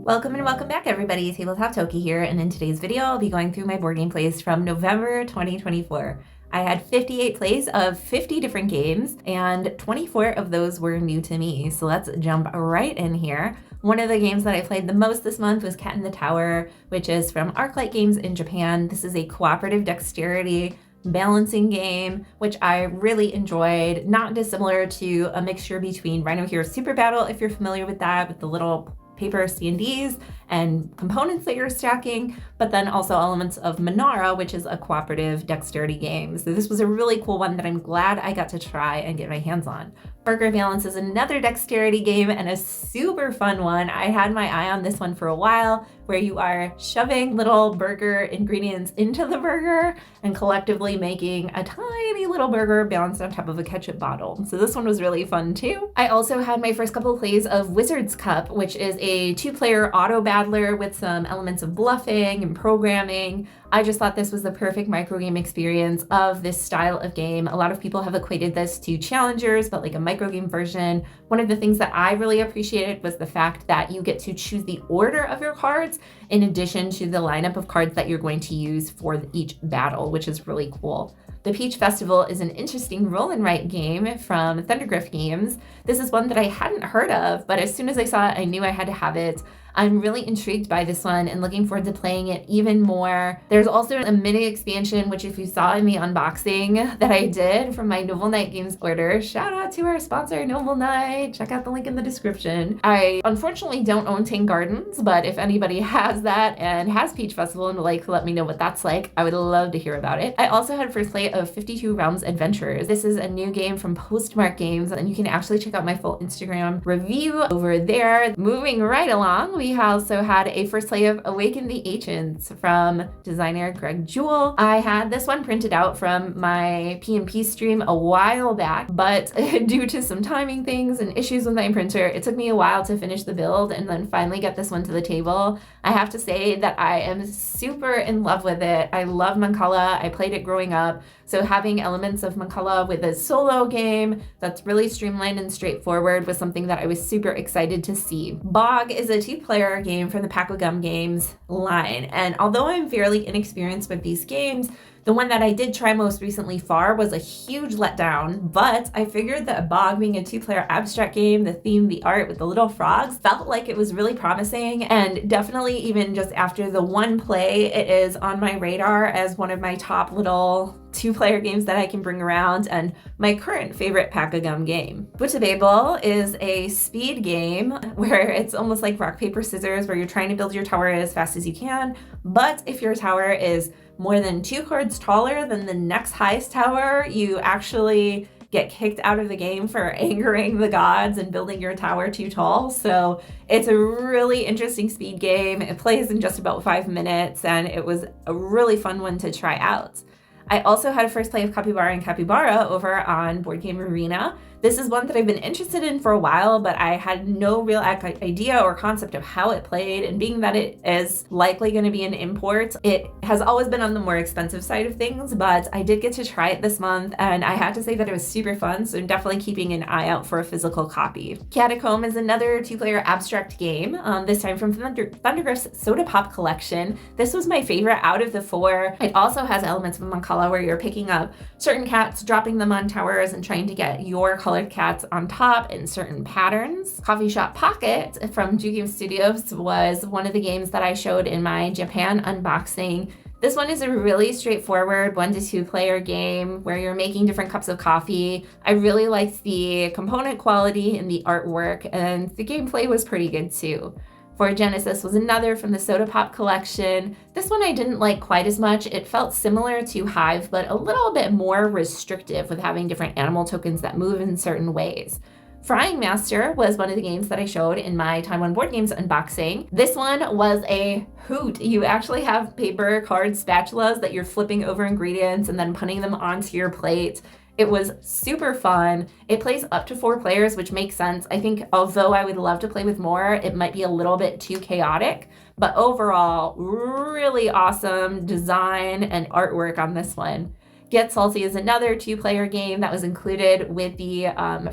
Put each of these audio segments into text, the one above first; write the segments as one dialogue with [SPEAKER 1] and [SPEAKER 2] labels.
[SPEAKER 1] Welcome and welcome back, everybody. Tabletop Toki here, and in today's video, I'll be going through my board game plays from November 2024. I had 58 plays of 50 different games, and 24 of those were new to me. So let's jump right in here. One of the games that I played the most this month was Cat in the Tower, which is from ArcLight Games in Japan. This is a cooperative dexterity balancing game, which I really enjoyed. Not dissimilar to a mixture between Rhino Hero Super Battle, if you're familiar with that, with the little paper C&Ds and components that you're stacking, but then also elements of Manara, which is a cooperative dexterity game. So this was a really cool one that I'm glad I got to try and get my hands on. Burger Balance is another dexterity game and a super fun one. I had my eye on this one for a while, where you are shoving little burger ingredients into the burger and collectively making a tiny little burger balanced on top of a ketchup bottle. So this one was really fun too. I also had my first couple of plays of Wizard's Cup, which is a 2-player auto battler with some elements of bluffing and programming. I just thought this was the perfect microgame experience of this style of game. A lot of people have equated this to challengers, but like a microgame version. One of the things that I really appreciated was the fact that you get to choose the order of your cards in addition to the lineup of cards that you're going to use for each battle, which is really cool. The Peach Festival is an interesting roll and write game from Thundergriff Games. This is one that I hadn't heard of, but as soon as I saw it, I knew I had to have it. I'm really intrigued by this one and looking forward to playing it even more. There's also a mini expansion, which if you saw in the unboxing that I did from my Noble Knight Games order, shout out to our sponsor, Noble Knight. Check out the link in the description. I unfortunately don't own Tang Gardens, but if anybody has that and has Peach Festival and would like to let me know what that's like, I would love to hear about it. I also had first play of 52 Realms Adventures. This is a new game from Postmark Games, and you can actually check out my full Instagram review over there. Moving right along, we also had a first play of Awaken the Ancients from designer Greg Jewell. I had this one printed out from my P&P stream a while back, but due to some timing things and issues with my printer, it took me a while to finish the build and then finally get this one to the table. I have to say that I am super in love with it. I love Mancala. I played it growing up, so having elements of Mancala with a solo game that's really streamlined and straightforward was something that I was super excited to see. Bog is a 2-player game from the Pack of Gum Games line, and although I'm fairly inexperienced with these games, the one that I did try most recently, Far, was a huge letdown, but I figured that Bog being a 2-player abstract game, the theme, the art with the little frogs, felt like it was really promising, and definitely even just after the one play, it is on my radar as one of my top little 2-player games that I can bring around and my current favorite Pack of Gum game. Boot of Babel is a speed game where it's almost like rock, paper, scissors, where you're trying to build your tower as fast as you can, but if your tower is more than 2 cards taller than the next highest tower, you actually get kicked out of the game for angering the gods and building your tower too tall. So it's a really interesting speed game. It plays in just about 5 minutes, and it was a really fun one to try out. I also had a first play of Capybara and Capybara over on Board Game Arena. This is one that I've been interested in for a while, but I had no real idea or concept of how it played, and being that it is likely going to be an import, it has always been on the more expensive side of things, but I did get to try it this month, and I had to say that it was super fun, so I'm definitely keeping an eye out for a physical copy. Catacomb is another 2-player abstract game, this time from Thundergriff's Soda Pop collection. This was my favorite out of the 4. It also has elements of Mancala where you're picking up certain cats, dropping them on towers, and trying to get your colored cats on top in certain patterns. Coffee Shop Pocket from Ju Game Studios was one of the games that I showed in my Japan unboxing. This one is a really straightforward 1 to 2 player game where you're making different cups of coffee. I really liked the component quality and the artwork, and the gameplay was pretty good too. For Genesis was another from the Soda Pop collection. This one I didn't like quite as much. It felt similar to Hive, but a little bit more restrictive with having different animal tokens that move in certain ways. Frying Master was one of the games that I showed in my Taiwan Board Games unboxing. This one was a hoot. You actually have paper card spatulas that you're flipping over ingredients and then putting them onto your plate. It was super fun. It plays up to 4 players, which makes sense. I think although I would love to play with more, it might be a little bit too chaotic, but overall, really awesome design and artwork on this one. Get Salty is another 2-player game that was included with the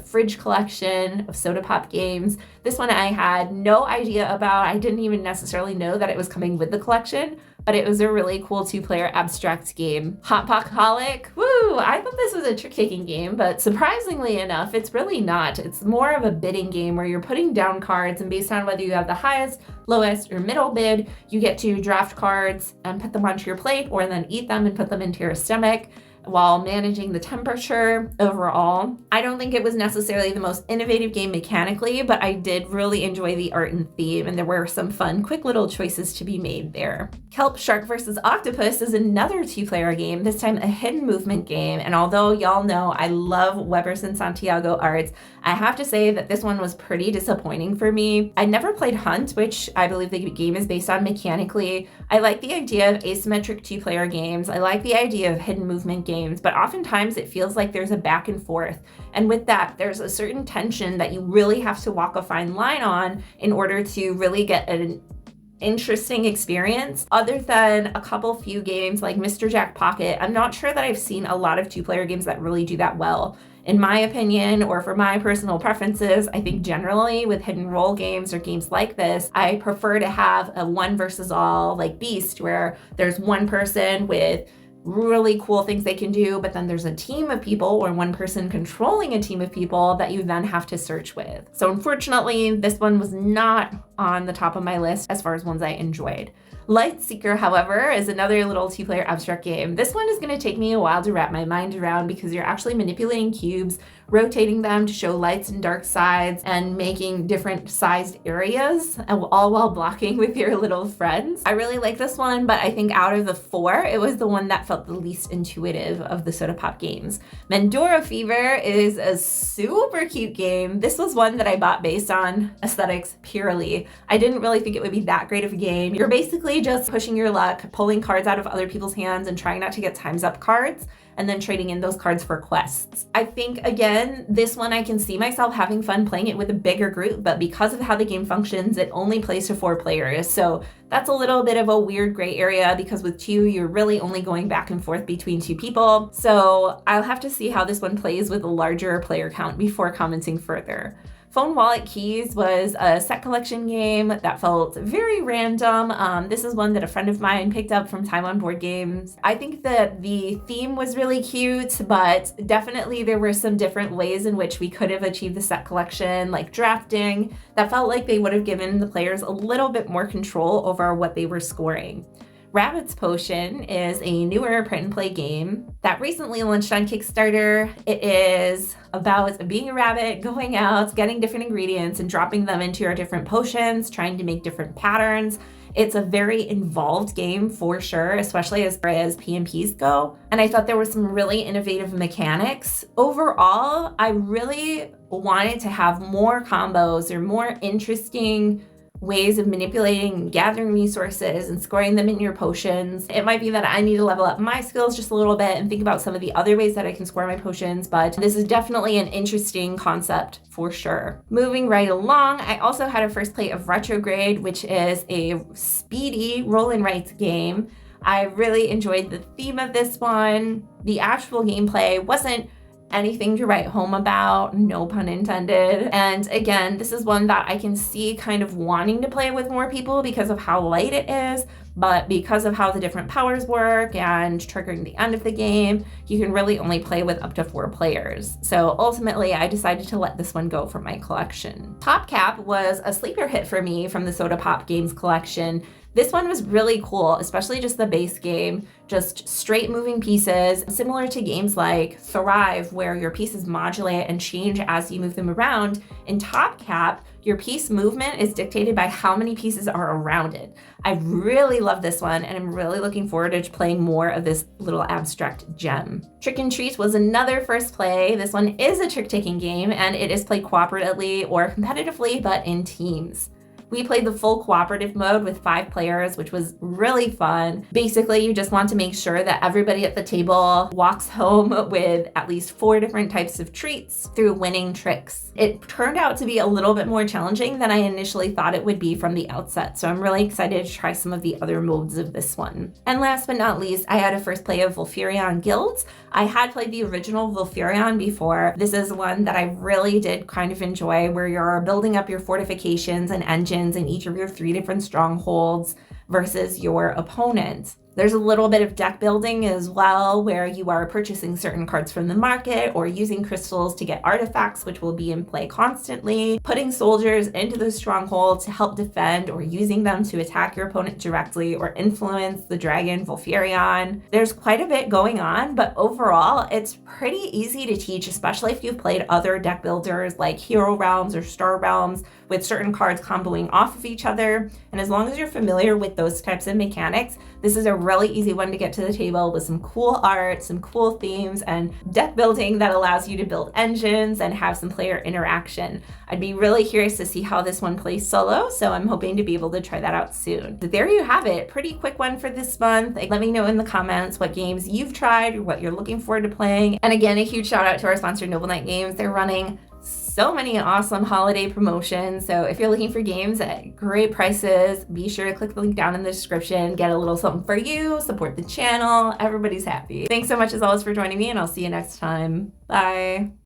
[SPEAKER 1] Fridge collection of soda pop games. This one I had no idea about. I didn't even necessarily know that it was coming with the collection, but it was a really cool 2-player abstract game. Hot Pockaholic, woo! I thought this was a trick-taking game, but surprisingly enough, it's really not. It's more of a bidding game where you're putting down cards, and based on whether you have the highest, lowest, or middle bid, you get to draft cards and put them onto your plate, or then eat them and put them into your stomach, while managing the temperature overall. I don't think it was necessarily the most innovative game mechanically, but I did really enjoy the art and theme, and there were some fun, quick little choices to be made there. Kelp Shark vs. Octopus is another 2-player game, this time a hidden movement game, and although y'all know I love Webers and Santiago arts, I have to say that this one was pretty disappointing for me. I never played Hunt, which I believe the game is based on mechanically. I like the idea of asymmetric 2-player games. I like the idea of hidden movement games, but oftentimes it feels like there's a back and forth. And with that, there's a certain tension that you really have to walk a fine line on in order to really get an interesting experience. Other than a couple few games like Mr. Jack Pocket, I'm not sure that I've seen a lot of 2-player games that really do that well. In my opinion, or for my personal preferences, I think generally with hidden role games or games like this, I prefer to have a one versus all like Beast, where there's one person with really cool things they can do, but then there's a team of people or one person controlling a team of people that you then have to search with. So unfortunately, this one was not on the top of my list as far as ones I enjoyed. Light Seeker, however, is another little 2-player abstract game. This one is going to take me a while to wrap my mind around because you're actually manipulating cubes, rotating them to show lights and dark sides, and making different sized areas, all while blocking with your little friends. I really like this one, but I think out of the 4, it was the one that felt the least intuitive of the soda pop games. Mandora Fever is a super cute game. This was one that I bought based on aesthetics purely. I didn't really think it would be that great of a game. You're basically just pushing your luck, pulling cards out of other people's hands and trying not to get times up cards, and then trading in those cards for quests. I think, again, this one I can see myself having fun playing it with a bigger group, but because of how the game functions, it only plays to 4 players. So that's a little bit of a weird gray area because with 2, you're really only going back and forth between 2 people. So I'll have to see how this one plays with a larger player count before commenting further. Phone Wallet Keys was a set collection game that felt very random. This is one that a friend of mine picked up from Time on Board Games. I think that the theme was really cute, but definitely there were some different ways in which we could have achieved the set collection, like drafting, that felt like they would have given the players a little bit more control over what they were scoring. Rabbit's Potion is a newer print and play game that recently launched on Kickstarter. It is about being a rabbit, going out, getting different ingredients and dropping them into your different potions, trying to make different patterns. It's a very involved game for sure, especially as far as PMPs go. And I thought there were some really innovative mechanics. Overall, I really wanted to have more combos or more interesting ways of manipulating and gathering resources and scoring them in your potions. It might be that I need to level up my skills just a little bit and think about some of the other ways that I can score my potions, but this is definitely an interesting concept for sure. Moving right along, I also had a first play of Retrograde, which is a speedy roll and write game. I really enjoyed the theme of this one. The actual gameplay wasn't anything to write home about, no pun intended. And again, this is one that I can see kind of wanting to play with more people because of how light it is, but because of how the different powers work and triggering the end of the game, you can really only play with up to 4 players. So ultimately, I decided to let this one go from my collection. Top Cap was a sleeper hit for me from the Soda Pop Games collection. This one was really cool, especially just the base game, just straight moving pieces, similar to games like Thrive, where your pieces modulate and change as you move them around. In Top Cap, your piece movement is dictated by how many pieces are around it. I really love this one, and I'm really looking forward to playing more of this little abstract gem. Trick and Treat was another first play. This one is a trick-taking game, and it is played cooperatively or competitively, but in teams. We played the full cooperative mode with 5 players, which was really fun. Basically, you just want to make sure that everybody at the table walks home with at least 4 different types of treats through winning tricks. It turned out to be a little bit more challenging than I initially thought it would be from the outset, so I'm really excited to try some of the other modes of this one. And last but not least, I had a first play of Volfurion Guilds. I had played the original Volfurion before. This is one that I really did kind of enjoy, where you're building up your fortifications and engines in each of your 3 different strongholds versus your opponent. There's a little bit of deck building as well, where you are purchasing certain cards from the market or using crystals to get artifacts, which will be in play constantly, putting soldiers into those strongholds to help defend, or using them to attack your opponent directly or influence the dragon Volfurion. There's quite a bit going on, but overall, it's pretty easy to teach, especially if you've played other deck builders like Hero Realms or Star Realms, with certain cards comboing off of each other. And as long as you're familiar with those types of mechanics, this is a really easy one to get to the table with some cool art, some cool themes, and deck building that allows you to build engines and have some player interaction. I'd be really curious to see how this one plays solo, so I'm hoping to be able to try that out soon. But there you have it, pretty quick one for this month. Let me know in the comments what games you've tried or what you're looking forward to playing. And again, a huge shout out to our sponsor, Noble Knight Games. They're running so many awesome holiday promotions. So if you're looking for games at great prices, be sure to click the link down in the description, get a little something for you, support the channel. Everybody's happy. Thanks so much as always for joining me, and I'll see you next time. Bye.